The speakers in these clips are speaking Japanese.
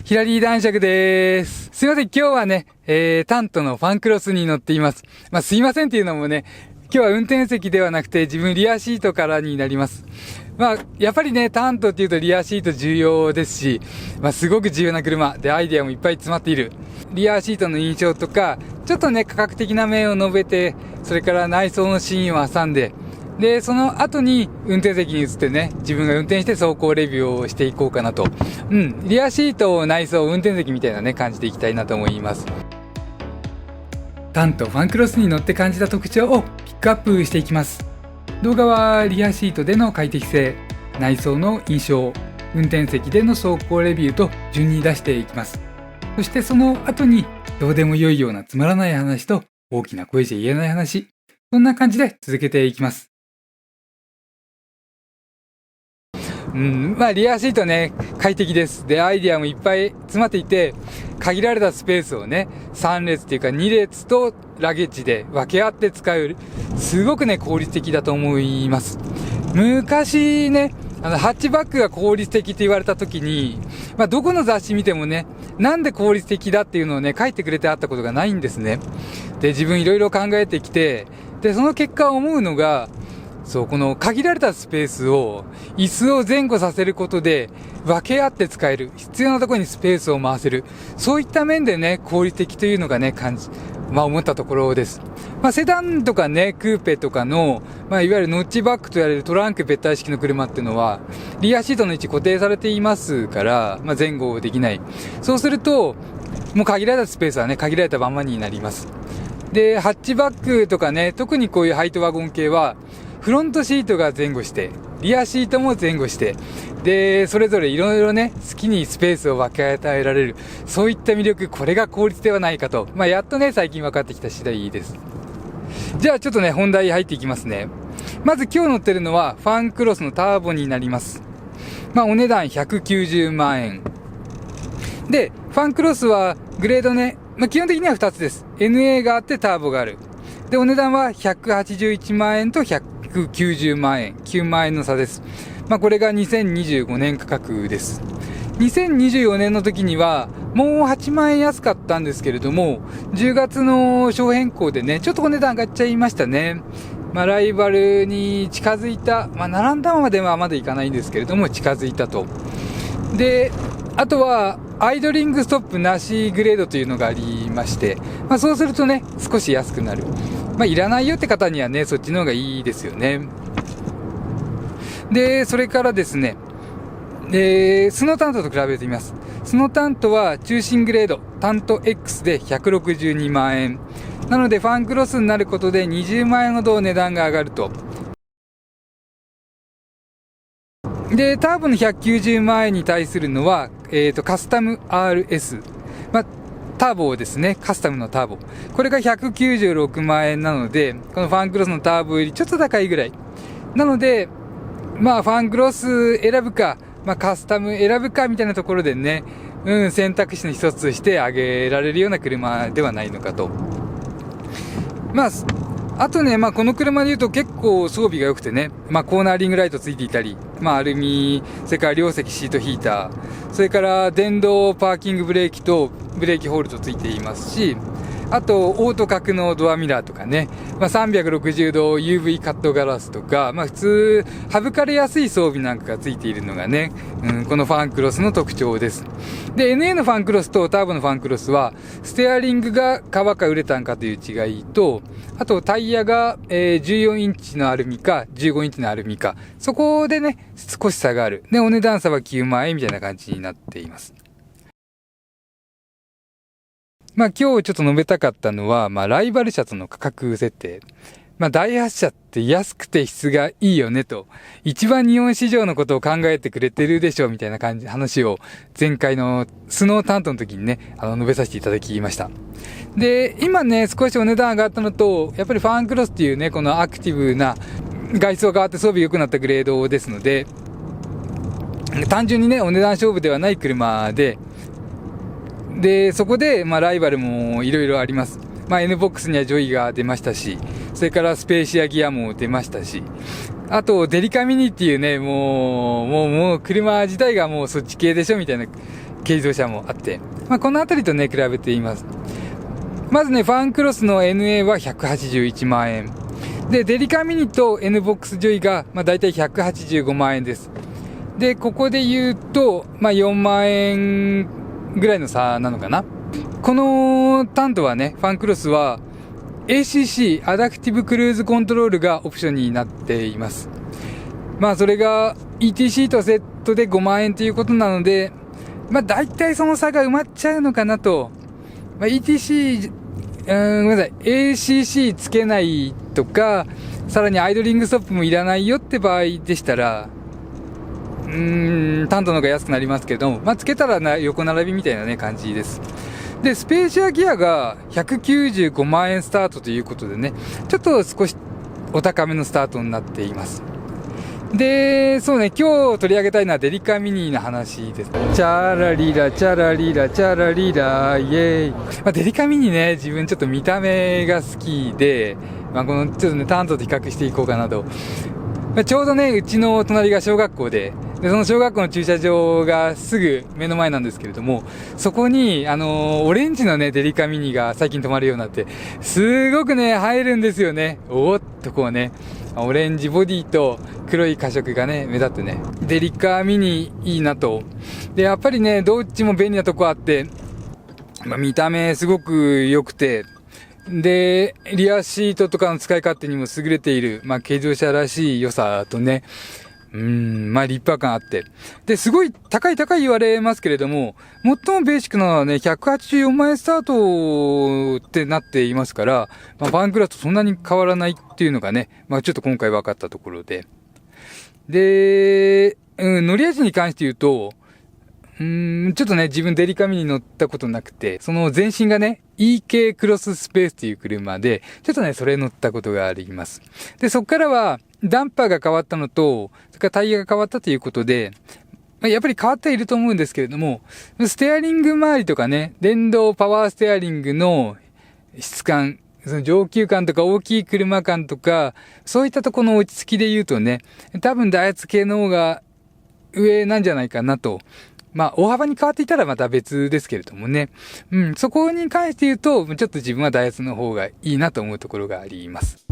ヒラリー男爵です。すいません、今日はね、タントのファンクロスに乗っています。すいませんっていうのもね、今日は運転席ではなくて自分リアシートからになります。やっぱりね、タントっていうとリアシート重要ですし、すごく重要な車でアイデアもいっぱい詰まっている。リアシートの印象とか、ちょっとね、価格的な面を述べて、それから内装のシーンを挟んで、で、その後に運転席に移ってね、自分が運転して走行レビューをしていこうかなと。リアシート、内装、運転席みたいなね、感じでいきたいなと思います。タントファンクロスに乗って感じた特徴をピックアップしていきます。動画はリアシートでの快適性、内装の印象、運転席での走行レビューと順に出していきます。そしてその後にどうでもよいようなつまらない話と大きな声じゃ言えない話、そんな感じで続けていきます。リアシートね、快適です。で、アイディアもいっぱい詰まっていて、限られたスペースをね、3列っていうか2列とラゲッジで分け合って使う、すごくね、効率的だと思います。昔ね、ハッチバックが効率的って言われた時に、どこの雑誌見てもね、なんで効率的だっていうのをね、書いてくれてあったことがないんですね。で、自分いろいろ考えてきて、で、その結果思うのが、この限られたスペースを椅子を前後させることで分け合って使える。必要なところにスペースを回せる。そういった面でね、効率的というのがね、思ったところです。セダンとかね、クーペとかの、いわゆるノッチバックと言われるトランク別体式の車っていうのは、リアシートの位置固定されていますから、前後できない。そうすると、もう限られたスペースはね、限られたままになります。で、ハッチバックとかね、特にこういうハイトワゴン系は、フロントシートが前後して、リアシートも前後して、で、それぞれいろいろね、好きにスペースを分け与えられる。そういった魅力、これが効率ではないかと。やっとね、最近分かってきた次第です。じゃあちょっとね、本題入っていきますね。まず今日乗ってるのは、ファンクロスのターボになります。お値段190万円。で、ファンクロスはグレードね、基本的には2つです。NA があってターボがある。で、お値段は181万円と190万円、9万円の差です。これが2025年価格です。2024年の時には、もう8万円安かったんですけれども、10月の小変更でね、ちょっとお値段上がっちゃいましたね。ライバルに近づいた、並んだまではまだいかないんですけれども、近づいたと。で、あとは、アイドリングストップなしグレードというのがありまして、そうするとね、少し安くなる。いらないよって方にはね、そっちの方がいいですよね。で、それからですね、スノータントと比べてみます。スノータントは中心グレード、タント X で162万円。なので、ファンクロスになることで20万円ほど値段が上がると。で、ターボの190万円に対するのは、カスタム RS。ターボですね。カスタムのターボ。これが196万円なので、このファンクロスのターボよりちょっと高いぐらい。なので、ファンクロス選ぶか、カスタム選ぶかみたいなところでね、選択肢の一つとして挙げられるような車ではないのかと。あとね、この車で言うと結構装備が良くてね、コーナーリングライトついていたり、アルミ、それから両席シートヒーター、それから電動パーキングブレーキとブレーキホールドついていますし、あと、オート格納ドアミラーとかね、360度 UV カットガラスとか、普通、省かれやすい装備なんかがついているのがね、このファンクロスの特徴です。で、NA のファンクロスとターボのファンクロスは、ステアリングが革かウレタンかという違いと、あとタイヤが、14インチのアルミか、15インチのアルミか、そこでね、少し差がある。で、お値段差は9万円みたいな感じになっています。今日ちょっと述べたかったのは、ライバル車との価格設定。第8車って安くて質がいいよねと、一番日本市場のことを考えてくれてるでしょみたいな話を前回のスノータントの時にね、述べさせていただきました。で、今ね、少しお値段上がったのと、やっぱりファンクロスっていうね、このアクティブな外装が変わって装備良くなったグレードですので、単純にね、お値段勝負ではない車で、そこで、ライバルもいろいろあります。N-BOX にはジョイが出ましたし、それからスペーシアギアも出ましたし、あとデリカミニっていうね、もう車自体がもうそっち系でしょみたいな軽自動車もあって、このあたりとね、比べています。まずね、ファンクロスの NA は181万円。で、デリカミニと NBOX ジョイが、だいたい185万円です。で、ここで言うと、4万円ぐらいの差なのかな。このタントはね、ファンクロスは ACC、アダプティブクルーズコントロールがオプションになっています。それが ETC とセットで5万円ということなので、だいたいその差が埋まっちゃうのかなと。ETC、ごめんなさい、ACC つけないとか、さらにアイドリングストップもいらないよって場合でしたら、タントの方が安くなりますけども、つけたら横並びみたいなね、感じです。で、スペーシアギアが195万円スタートということでね、ちょっと少しお高めのスタートになっています。で、そうね、今日取り上げたいのはデリカミニの話です。チャラリラ、チャラリラ、チャラリラ、イェーイ。デリカミニね、自分ちょっと見た目が好きで、このちょっとね、タントと比較していこうかなと。ちょうどね、うちの隣が小学校で、その小学校の駐車場がすぐ目の前なんですけれども、そこに、オレンジのね、デリカミニが最近止まるようになって、すごくね、映えるんですよね。おーっとこうね、オレンジボディと黒い褐色がね、目立ってね、デリカミニいいなと。で、やっぱりね、どっちも便利なとこあって、見た目すごく良くて、で、リアシートとかの使い勝手にも優れている、軽自動車らしい良さとね、立派感あって。で、すごい高い言われますけれども、最もベーシックなのはね、184万円スタートってなっていますから、バンクラスとそんなに変わらないっていうのがね、ちょっと今回分かったところで。で、乗り味に関して言うと、ちょっとね、自分デリカミに乗ったことなくて、その前身がね、EK クロススペースっていう車で、ちょっとね、それ乗ったことがあります。で、そっからは、ダンパーが変わったのと、それからタイヤが変わったということで、やっぱり変わっていると思うんですけれども、ステアリング周りとかね、電動パワーステアリングの質感、その上級感とか大きい車感とか、そういったところの落ち着きで言うとね、多分ダイハツ系の方が上なんじゃないかなと。大幅に変わっていたらまた別ですけれどもね。そこに関して言うと、ちょっと自分はダイハツの方がいいなと思うところがあります。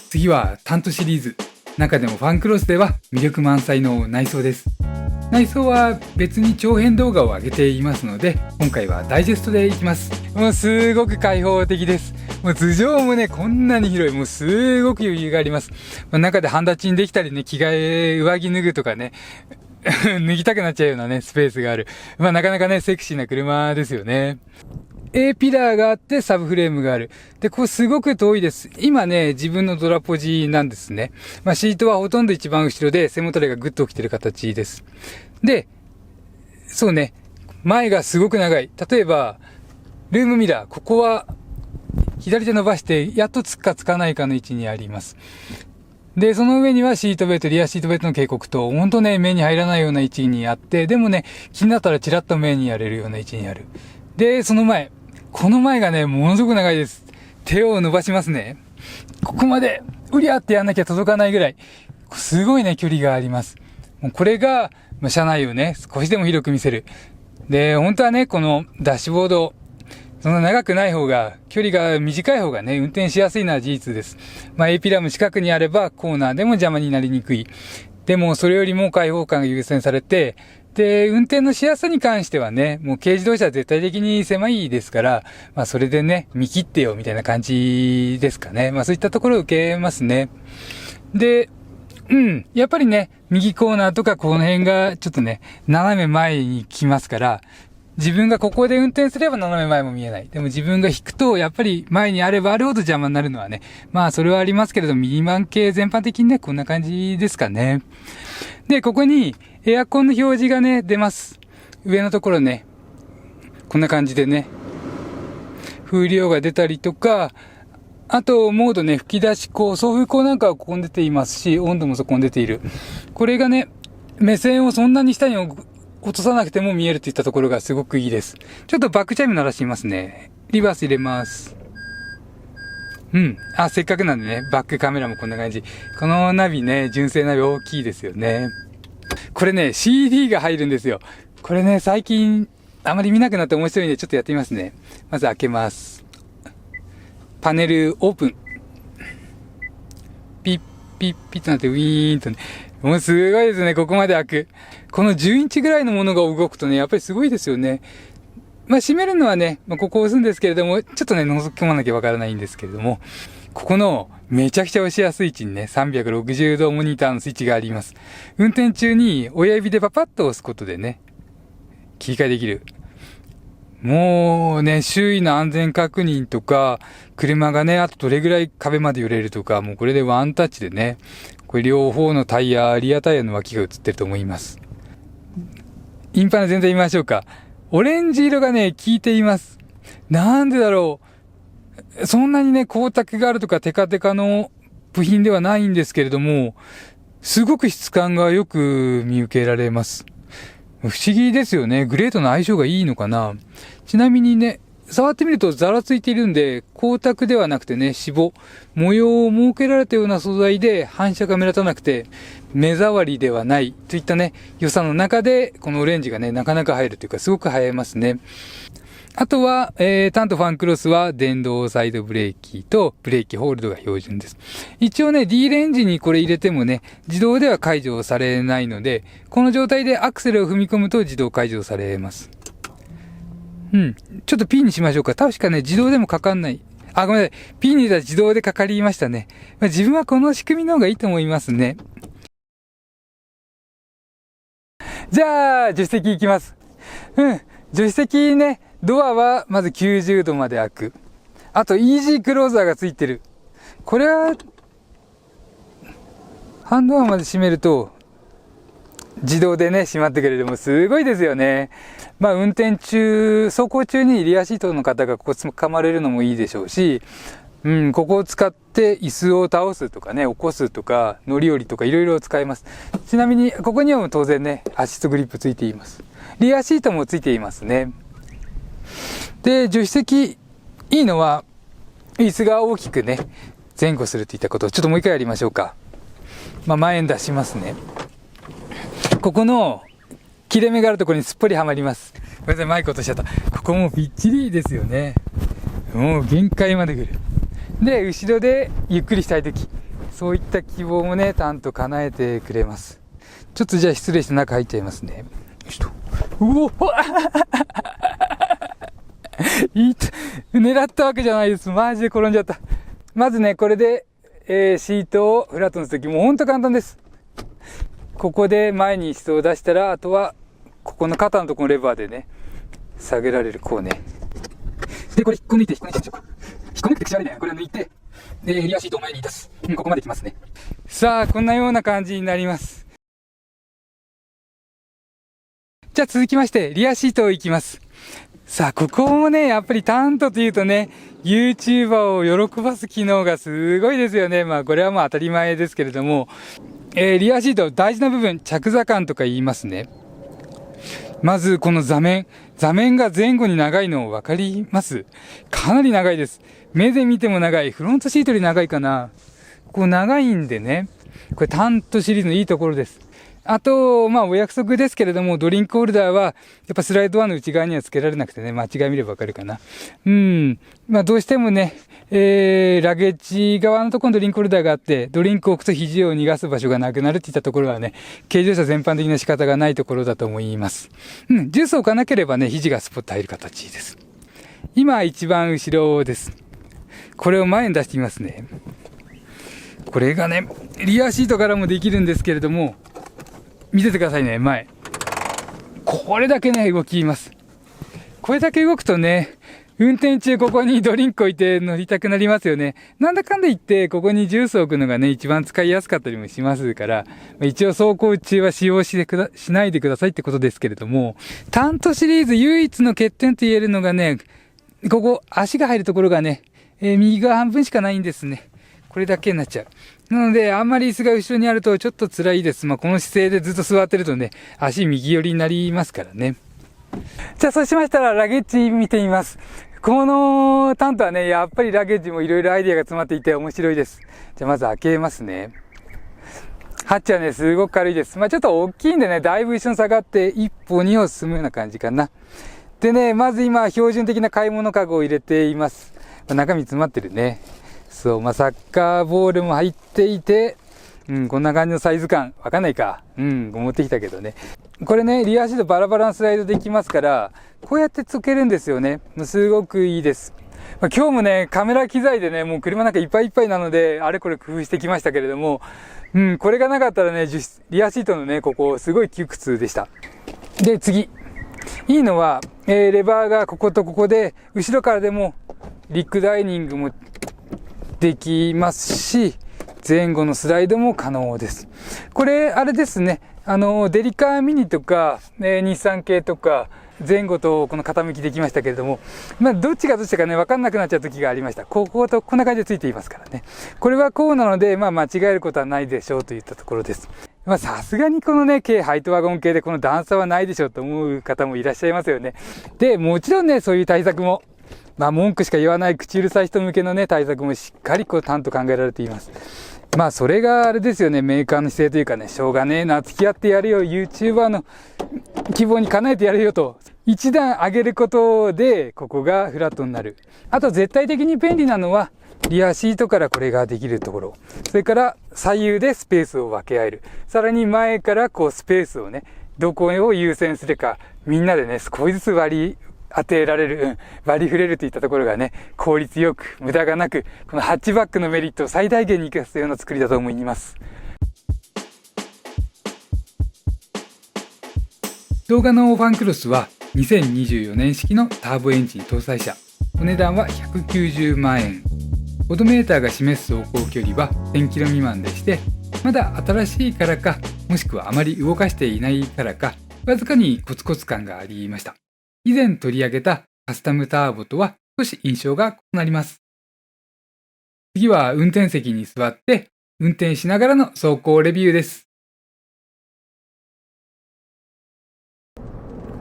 次はタントシリーズ。中でもファンクロスでは魅力満載の内装です。内装は別に長編動画を上げていますので、今回はダイジェストでいきます。もうすごく開放的です。もう頭上もね、こんなに広い。もうすごく余裕があります。中で半立ちにできたりね、着替え、上着脱ぐとかね、脱ぎたくなっちゃうようなね、スペースがある。なかなかね、セクシーな車ですよね。A ピラーがあってサブフレームがある。で、ここすごく遠いです。今ね、自分のドラポジなんですね。シートはほとんど一番後ろで背もたれがグッと起きてる形です。で、そうね、前がすごく長い。例えば、ルームミラー、ここは左手伸ばしてやっとつくかつかないかの位置にあります。で、その上にはシートベルト、リアシートベルトの警告と、ほんとね、目に入らないような位置にあって、でもね、気になったらチラッと目にやれるような位置にある。で、その前。この前がね、ものすごく長いです。手を伸ばしますね。ここまで、うりゃってやんなきゃ届かないぐらい、すごいね、距離があります。もうこれが、車内をね、少しでも広く見せる。で、本当はね、このダッシュボード、そんな長くない方が、距離が短い方がね、運転しやすいのは事実です。A ピラーも近くにあれば、コーナーでも邪魔になりにくい。でも、それよりも開放感が優先されて、で、運転のしやすさに関してはね、もう軽自動車は絶対的に狭いですから、それでね、見切ってよ、みたいな感じですかね。そういったところを受けますね。で、やっぱりね、右コーナーとかこの辺がちょっとね、斜め前に来ますから、自分がここで運転すれば斜め前も見えない。でも自分が引くと、やっぱり前にあればあるほど邪魔になるのはね、それはありますけれど、ミニバン系全般的にね、こんな感じですかね。で、ここにエアコンの表示がね、出ます。上のところね、こんな感じでね、風量が出たりとか、あと、モードね、吹き出し口、送風口なんかはここに出ていますし、温度もそこに出ている。これがね、目線をそんなに下に落とさなくても見えるといったところがすごくいいです。ちょっとバックチャイム鳴らしてみますね。リバース入れます。せっかくなんでね、バックカメラもこんな感じ。このナビね、純正ナビ大きいですよね。これね、CD が入るんですよ。これね、最近あまり見なくなって面白いんでちょっとやってみますね。まず開けます。パネルオープン。ピッピッピッとなってウィーンとね。もうすごいですね、ここまで開く。この10インチぐらいのものが動くとね、やっぱりすごいですよね。閉めるのはね、ここを押すんですけれども、ちょっとね、覗き込まなきゃわからないんですけれども、ここのめちゃくちゃ押しやすい位置にね、360度モニターのスイッチがあります。運転中に親指でパパッと押すことでね、切り替えできる。もうね、周囲の安全確認とか、車がね、あとどれぐらい壁まで寄れるとか、もうこれでワンタッチでね、これ両方のタイヤ、リアタイヤの脇が映ってると思います。インパネ全体見ましょうか。オレンジ色がね、効いています。なんでだろう。そんなにね、光沢があるとかテカテカの部品ではないんですけれども、すごく質感がよく見受けられます。不思議ですよね。グレーとの相性がいいのかな。ちなみにね、触ってみるとザラついているんで、光沢ではなくてね、脂肪、模様を設けられたような素材で反射が目立たなくて、目障りではないといったね、良さの中で、このオレンジがね、なかなか入るというか、すごく映えますね。あとは、タントファンクロスは電動サイドブレーキとブレーキホールドが標準です。一応ね、D レンジにこれ入れてもね、自動では解除されないので、この状態でアクセルを踏み込むと自動解除されます。ちょっと P にしましょうか。確かね、自動でもかかんない。ごめんなさい。P に入れたら自動でかかりましたね。自分はこの仕組みの方がいいと思いますね。じゃあ、助手席行きます。助手席ね、ドアはまず90度まで開く。あと、イージークローザーがついてる。これは、ハンドアまで閉めると、自動でね、閉まってくれる。もうすごいですよね。運転中、走行中にリアシートの方がここ掴まれるのもいいでしょうし、ここを使って椅子を倒すとかね、起こすとか、乗り降りとかいろいろ使えます。ちなみに、ここには当然ね、アシストグリップついています。リアシートもついていますね。で、助手席、いいのは、椅子が大きくね、前後するといったことを、ちょっともう一回やりましょうか。前に出しますね。ここの切れ目があるところにすっぽりはまります。ごめんなさい、マイク落としちゃった。ここもびっちりですよね。もう限界まで来る。で、後ろでゆっくりしたいとき、そういった希望もね、ちゃんと叶えてくれます。ちょっとじゃあ失礼して中入っちゃいますね。よしと。うお狙ったわけじゃないです。マジで転んじゃった。まずね、これで、シートをフラットにするとき、もうほんと簡単です。ここで前に椅子を出したら、あとは、ここの肩のところのレバーでね、下げられる、こうね。で、これ引っこ抜いてみましょうか。引っこ抜くって口悪いね。これを抜いて、で、リアシートを前に出す。ここまで来ますね。さあ、こんなような感じになります。じゃあ続きまして、リアシートを行きます。さあ、ここもね、やっぱりタントというとね、YouTuber を喜ばす機能がすごいですよね。これは当たり前ですけれども、リアシート大事な部分、着座感とか言いますね。まずこの座面が前後に長いの分かります？かなり長いです。目で見ても長い。フロントシートより長いかな。こう長いんでね、これタントシリーズのいいところです。あと、お約束ですけれども、ドリンクホルダーは、やっぱスライドドアの内側には付けられなくてね、間違い見ればわかるかな。どうしてもね、ラゲッジ側のところのドリンクホルダーがあって、ドリンクを置くと肘を逃がす場所がなくなるっていったところはね、軽乗車全般的な仕方がないところだと思います。ジュースを置かなければね、肘がスポッと入る形です。今一番後ろです。これを前に出してみますね。これがね、リアシートからもできるんですけれども、見ててくださいね、前。これだけね、動きます。これだけ動くとね、運転中ここにドリンク置いて乗りたくなりますよね。なんだかんだ言って、ここにジュースを置くのがね、一番使いやすかったりもしますから、一応走行中は使用しないでくださいってことですけれども、タントシリーズ唯一の欠点と言えるのがね、ここ、足が入るところがね、右側半分しかないんですね。これだけになっちゃう。なので、あんまり椅子が後ろにあるとちょっと辛いです。この姿勢でずっと座ってるとね、足右寄りになりますからね。じゃあ、そうしましたら、ラゲッジ見てみます。このタントはね、やっぱりラゲッジもいろいろアイデアが詰まっていて面白いです。じゃあ、まず開けますね。ハッチはね、すごく軽いです。まあちょっと大きいんでね、だいぶ一緒に下がって一歩二歩進むような感じかな。でね、まず今、標準的な買い物かごを入れています。中身詰まってるね。そう、まあサッカーボールも入っていて、こんな感じのサイズ感。わかんないか。持ってきたけどね。これね、リアシートバラバラのスライドできますから、こうやってつけるんですよね。すごくいいです。今日もね、カメラ機材でね、もう車なんかいっぱいいっぱいなので、あれこれ工夫してきましたけれども、これがなかったらね、リアシートのね、ここ、すごい窮屈でした。で、次。いいのは、レバーがこことここで、後ろからでも、リクライニングもできますし、前後のスライドも可能です。これ、あれですね。デリカミニとか、日産系とか、前後とこの傾きできましたけれども、どっちがどっちかね、わかんなくなっちゃう時がありました。こことこんな感じでついていますからね。これはこうなので、間違えることはないでしょうといったところです。さすがにこのね、軽ハイトワゴン系でこの段差はないでしょうと思う方もいらっしゃいますよね。で、もちろんね、そういう対策も、文句しか言わない口うるさい人向けのね、対策もしっかりちゃんと考えられています。それがあれですよね、メーカーの姿勢というかね、しょうがねえな、付き合ってやるよ、YouTuber の希望に叶えてやるよと、一段上げることで、ここがフラットになる。あと絶対的に便利なのは、リアシートからこれができるところ。それから左右でスペースを分け合える。さらに前からスペースをね、どこを優先するか、みんなでね、少しずつ割り当てられる、割り振れるといったところがね、効率よく、無駄がなく、このハッチバックのメリットを最大限に活かすような作りだと思います。動画のファンクロスは2024年式のターボエンジン搭載車。お値段は190万円。オドメーターが示す走行距離は1000キロ未満でして、まだ新しいからか、もしくはあまり動かしていないからか、わずかにコツコツ感がありました。以前取り上げたカスタムターボとは少し印象が異なります。次は運転席に座って運転しながらの走行レビューです。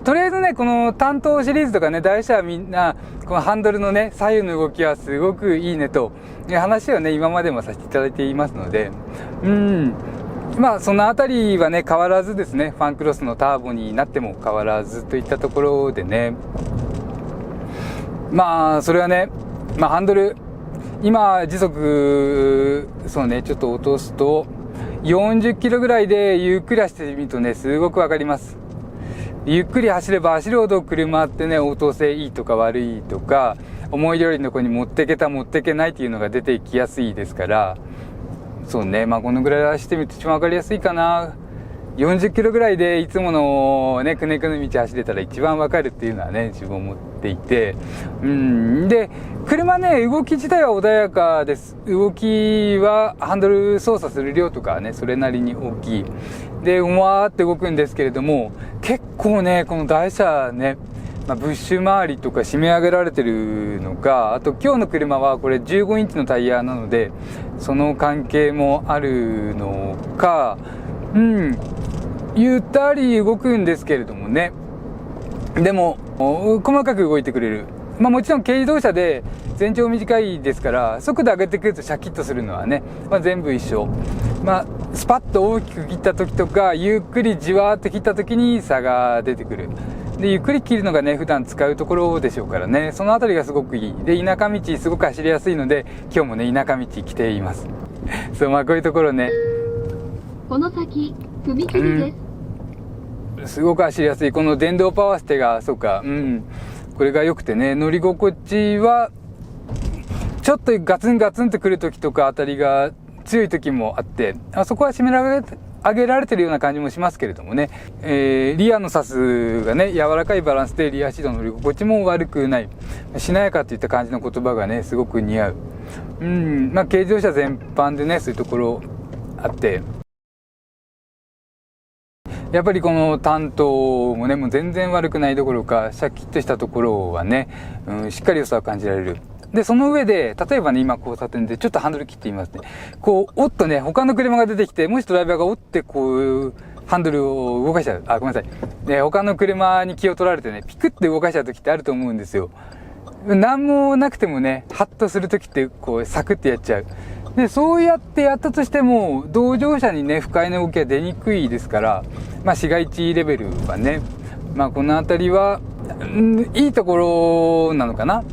とりあえずね、この担当シリーズとかね、台車はみんな、このハンドルのね、左右の動きはすごくいいねと、話をね、今までもさせていただいていますので、そのあたりはね、変わらずですね、ファンクロスのターボになっても変わらずといったところでね、それはね、ハンドル、今、時速、そうね、ちょっと落とすと、40キロぐらいでゆっくり走ってみるとね、すごくわかります。ゆっくり走れば走るほど車ってね、応答性いいとか悪いとか、思い通りのとこに持ってけた持ってけないっていうのが出てきやすいですから、そうね、このぐらい走ってみると一番わかりやすいかな。40キロぐらいでいつものね、くねくね道走れたら一番わかるっていうのはね、自分思っていて。で、車ね、動き自体は穏やかです。動きはハンドル操作する量とかね、それなりに大きい。で、うわーって動くんですけれども、結構ね、この台車ね、ブッシュ周りとか締め上げられてるのか、あと今日の車はこれ15インチのタイヤなので、その関係もあるのか、ゆったり動くんですけれどもね。でも、細かく動いてくれる。もちろん軽自動車で全長短いですから、速度上げてくるとシャキッとするのはね、全部一緒。スパッと大きく切った時とか、ゆっくりじわーって切った時に差が出てくる。で、ゆっくり切るのがね、普段使うところでしょうからね、そのあたりがすごくいい。で、田舎道すごく走りやすいので、今日もね、田舎道来ています。そう、こういうところね。この先、踏切です。すごく走りやすい。この電動パワーステが、そうか、これが良くてね、乗り心地は、ちょっとガツンガツンと来る時とか、当たりが強い時もあって、そこは締め上げられてるような感じもしますけれどもね、リアのサスがね、柔らかいバランスでリアシートの乗り心地も悪くない。しなやかといった感じの言葉がね、すごく似合う。軽自動車全般でね、そういうところあって、やっぱりこの担当もね、もう全然悪くないどころか、シャキッとしたところはね、しっかり良さを感じられる。で、その上で、例えばね、今交差点でちょっとハンドル切ってみますね。おっとね、他の車が出てきて、もしドライバーがおってハンドルを動かしちゃう。ごめんなさい。で、他の車に気を取られてね、ピクって動かしちゃう時ってあると思うんですよ。なんもなくてもね、ハッとする時って、サクってやっちゃう。で、そうやってやったとしても、同乗者にね、不快な動きは出にくいですから、市街地レベルはね、この辺りは、いいところなのかな。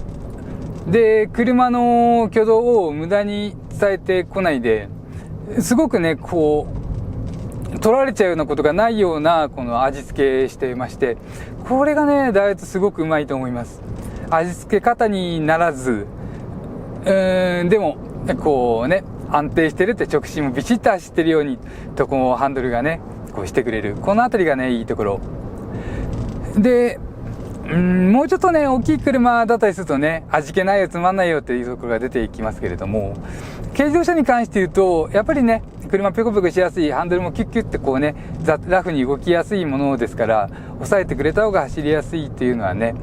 で、車の挙動を無駄に伝えてこないで、すごくね、取られちゃうようなことがないような、この味付けしてまして、これがね、ダイエットすごくうまいと思います。味付け方にならず、でも、安定してるって直進もビシッと走ってるように、ハンドルがね、してくれる。このあたりがね、いいところ。で、もうちょっとね、大きい車だったりするとね、味気ないよ、つまんないよっていうところが出てきますけれども、軽自動車に関して言うと、やっぱりね、車ペコペコしやすい、ハンドルもキュッキュッってラフに動きやすいものですから、抑えてくれた方が走りやすいっていうのはね、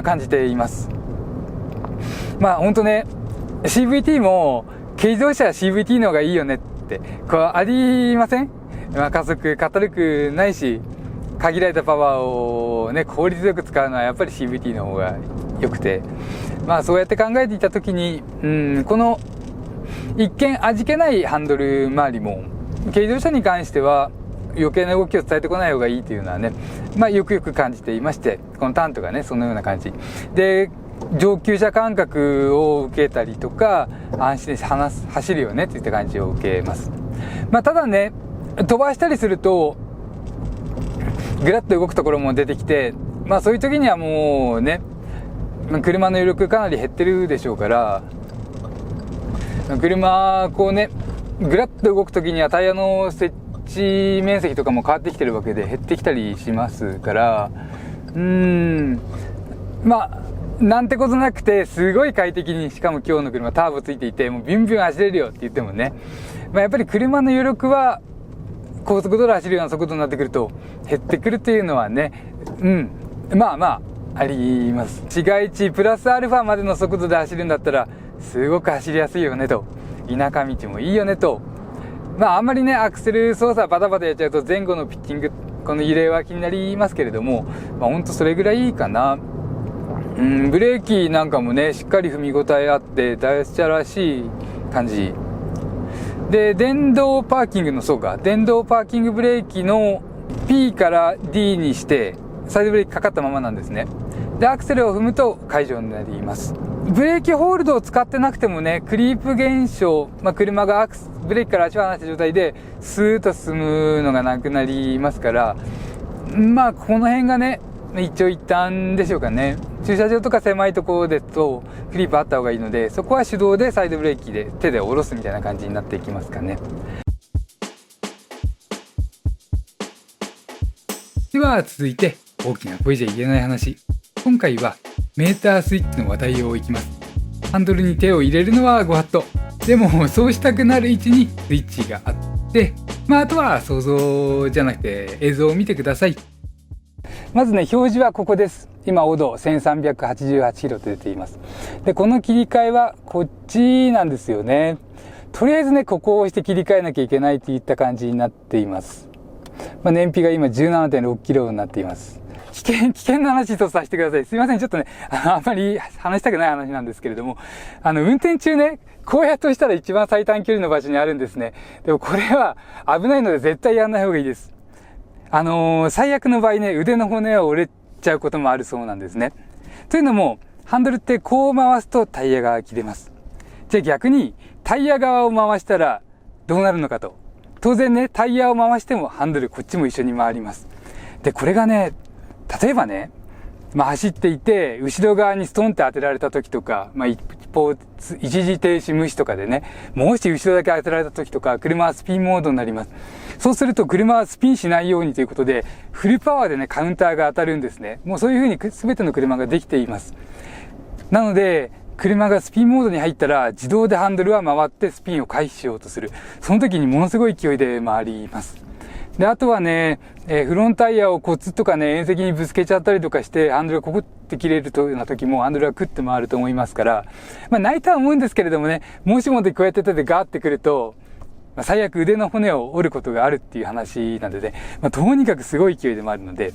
感じています。ほんとね、CVT も、軽自動車は CVT の方がいいよねって、ありません？加速、軽くないし、限られたパワーをね、効率よく使うのはやっぱり CVT の方が良くて。そうやって考えていたときに、この、一見味気ないハンドル周りも、軽自動車に関しては余計な動きを伝えてこない方がいいというのはね、よくよく感じていまして、このタントがね、そのような感じ。で、上級者感覚を受けたりとか、安心して走るよねっていった感じを受けます。ただね、飛ばしたりすると、ぐらっと動くところも出てきて、そういう時にはもうね、車の余力かなり減ってるでしょうから、車、ぐらっと動く時にはタイヤの設置面積とかも変わってきてるわけで減ってきたりしますから、なんてことなくて、すごい快適に、しかも今日の車ターボついていて、もうビュンビュン走れるよって言ってもね、やっぱり車の余力は、高速道路走るような速度になってくると、減ってくるっていうのはね、あります。市街地プラスアルファまでの速度で走るんだったら、すごく走りやすいよねと。田舎道もいいよねと。あんまりね、アクセル操作バタバタやっちゃうと前後のピッチング、この揺れは気になりますけれども、ほんとそれぐらいいいかな。ブレーキなんかもね、しっかり踏み応えあって、ダイスチャらしい感じ。で、電動パーキングブレーキの P から D にして、サイドブレーキかかったままなんですね。で、アクセルを踏むと解除になります。ブレーキホールドを使ってなくてもね、クリープ現象、車がブレーキから足を離した状態で、スーッと進むのがなくなりますから、この辺がね、一長一短でしょうかね。駐車場とか狭いところですと、クリープあった方がいいので、そこは手動でサイドブレーキで手で下ろすみたいな感じになっていきますかね。では続いて、大きな声じゃ言えない話。今回はメータースイッチの話題をいきます。ハンドルに手を入れるのはご法度。でもそうしたくなる位置にスイッチがあって、あとは想像じゃなくて映像を見てください。まずね、表示はここです。今、オド1388キロと出ています。で、この切り替えはこっちなんですよね。とりあえずね、ここを押して切り替えなきゃいけないといった感じになっています。燃費が今 17.6 キロになっています。危険な話とさせてください。すいません。ちょっとね、あんまり話したくない話なんですけれども、運転中ね、こうやっとしたら一番最短距離の場所にあるんですね。でもこれは危ないので絶対やんない方がいいです。最悪の場合ね、腕の骨が折れちゃうこともあるそうなんですね。というのも、ハンドルってこう回すとタイヤ側が切れます。じゃあ逆に、タイヤ側を回したらどうなるのかと。当然ね、タイヤを回してもハンドルこっちも一緒に回ります。で、これがね、例えばね、走っていて、後ろ側にストンって当てられた時とか、一時停止無視とかでね、もし後ろだけ当てられた時とか、車はスピンモードになります。そうすると車はスピンしないようにということで、フルパワーでね、カウンターが当たるんですね。もうそういう風に全ての車ができています。なので、車がスピンモードに入ったら、自動でハンドルは回ってスピンを回避しようとする。その時にものすごい勢いで回ります。で、あとはね、フロンタイヤをコツとかね、縁石にぶつけちゃったりとかして、ハンドルがココって切れるような時も、ハンドルがクッて回ると思いますから、ないとは思うんですけれどもね、もしもでこうやって手でガーってくると、最悪腕の骨を折ることがあるっていう話なんでね、とにかくすごい勢いで回るので、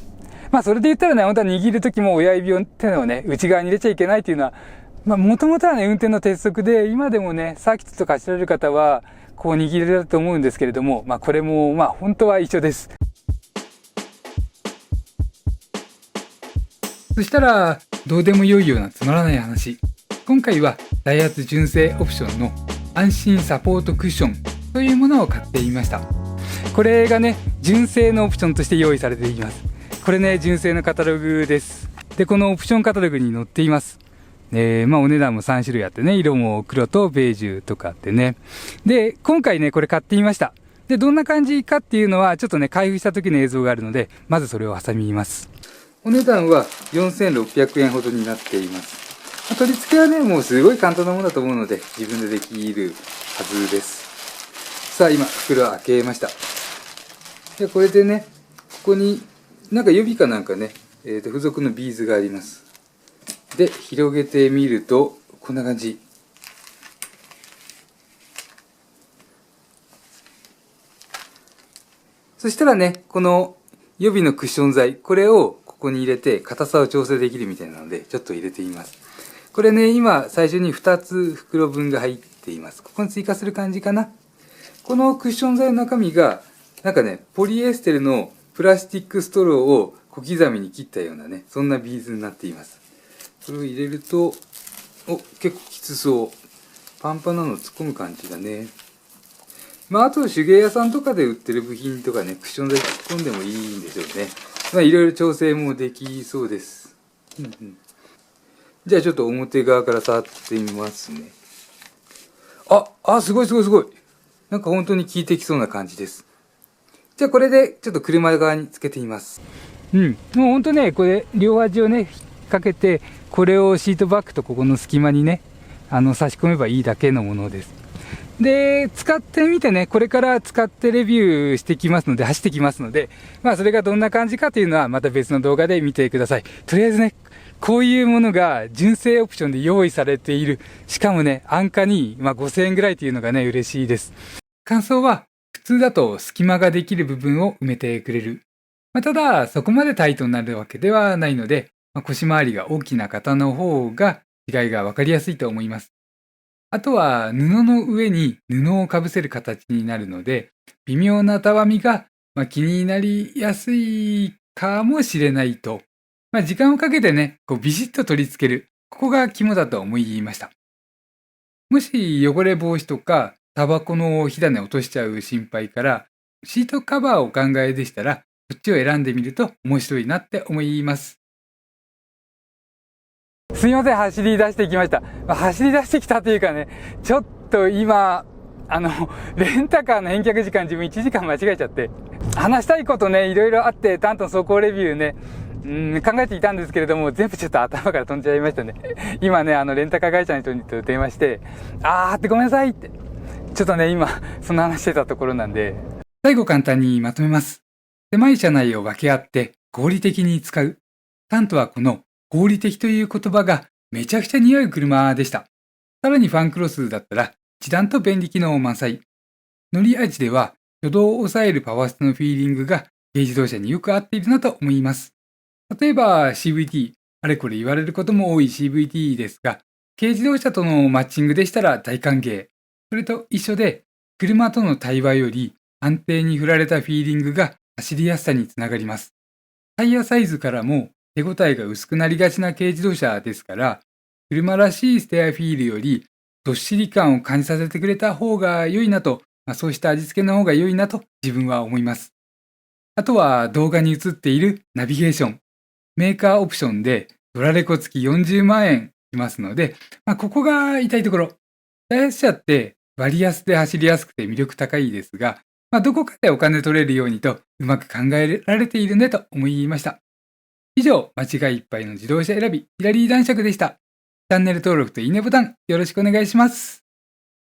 それで言ったらね、本当は握る時も親指を手のね、内側に入れちゃいけないっていうのは、もともとはね、運転の鉄則で、今でもね、サーキットとか走られる方は、こう握れると思うんですけれども、これも、本当は一緒です。そしたら、どうでもよいようなつまらない話。今回は、ダイハツ純正オプションの安心サポートクッションというものを買ってみました。これがね、純正のオプションとして用意されています。これね、純正のカタログです。で、このオプションカタログに載っています。お値段も3種類あってね、色も黒とベージュとかあってね。で、今回ね、これ買ってみました。で、どんな感じかっていうのは、ちょっとね、開封した時の映像があるので、まずそれを挟みます。お値段は4600円ほどになっています。取り付けはね、もうすごい簡単なものだと思うので、自分でできるはずです。さあ、今、袋開けました。で、これでね、ここに、なんか予備かなんかね、付属のビーズがあります。で、広げてみると、こんな感じ。そしたらね、この予備のクッション材、これをここに入れて、硬さを調整できるみたいなので、ちょっと入れてみます。これね、今、最初に2つ袋分が入っています。ここに追加する感じかな。このクッション材の中身が、なんかね、ポリエステルのプラスチックストローを小刻みに切ったようなね、そんなビーズになっています。これを入れると、結構きつそう。パンパンなの突っ込む感じだね。あと手芸屋さんとかで売ってる部品とかね、クッション材突っ込んでもいいんでしょうね。いろいろ調整もできそうです。じゃあちょっと表側から触ってみますね。すごいすごいすごい。なんか本当に効いてきそうな感じです。じゃあこれでちょっと車側につけてみます。もう本当ね、これ両端をね、引っ掛けて、これをシートバッグとここの隙間にね、差し込めばいいだけのものです。で、使ってみてね、これから使ってレビューしてきますので、走ってきますので、それがどんな感じかというのはまた別の動画で見てください。とりあえずね、こういうものが純正オプションで用意されている。しかもね、安価に、5000円ぐらいというのがね、嬉しいです。感想は、普通だと隙間ができる部分を埋めてくれる。ただ、そこまでタイトになるわけではないので、腰回りが大きな方の方が違いが分かりやすいと思います。あとは、布の上に布をかぶせる形になるので、微妙なたわみが、気になりやすいかもしれないと。時間をかけてね、ビシッと取り付ける。ここが肝だと思いました。もし汚れ防止とか、タバコの火種落としちゃう心配から、シートカバーをお考えでしたら、こっちを選んでみると面白いなって思います。すいません、走り出してきました。走り出してきたというかね、ちょっと今、レンタカーの返却時間自分1時間間違えちゃって、話したいことね、いろいろあって、タントン走行レビューね、考えていたんですけれども、全部ちょっと頭から飛んじゃいましたね。今ね、レンタカー会社の人に電話して、ってごめんなさいって。ちょっとね、今、そんな話してたところなんで。最後簡単にまとめます。狭い車内を分け合って合理的に使う。タントはこの合理的という言葉がめちゃくちゃ似合う車でした。さらにファンクロスだったら一段と便利機能満載。乗り味では挙動を抑えるパワーストのフィーリングが軽自動車によく合っているなと思います。例えば CVT、あれこれ言われることも多い CVT ですが、軽自動車とのマッチングでしたら大歓迎。それと一緒で、車との対話より安定に振られたフィーリングが走りやすさにつながります。タイヤサイズからも手応えが薄くなりがちな軽自動車ですから、車らしいステアフィールよりどっしり感を感じさせてくれた方が良いなと、そうした味付けの方が良いなと自分は思います。あとは動画に映っているナビゲーション。メーカーオプションでドラレコ付き40万円しますので、ここが痛いところ。ダイハツ車って割安で走りやすくて魅力高いですが、どこかでお金取れるようにとうまく考えられているねと思いました。以上、間違いいっぱいの自動車選び、ヒラリー男爵でした。チャンネル登録といいねボタンよろしくお願いします。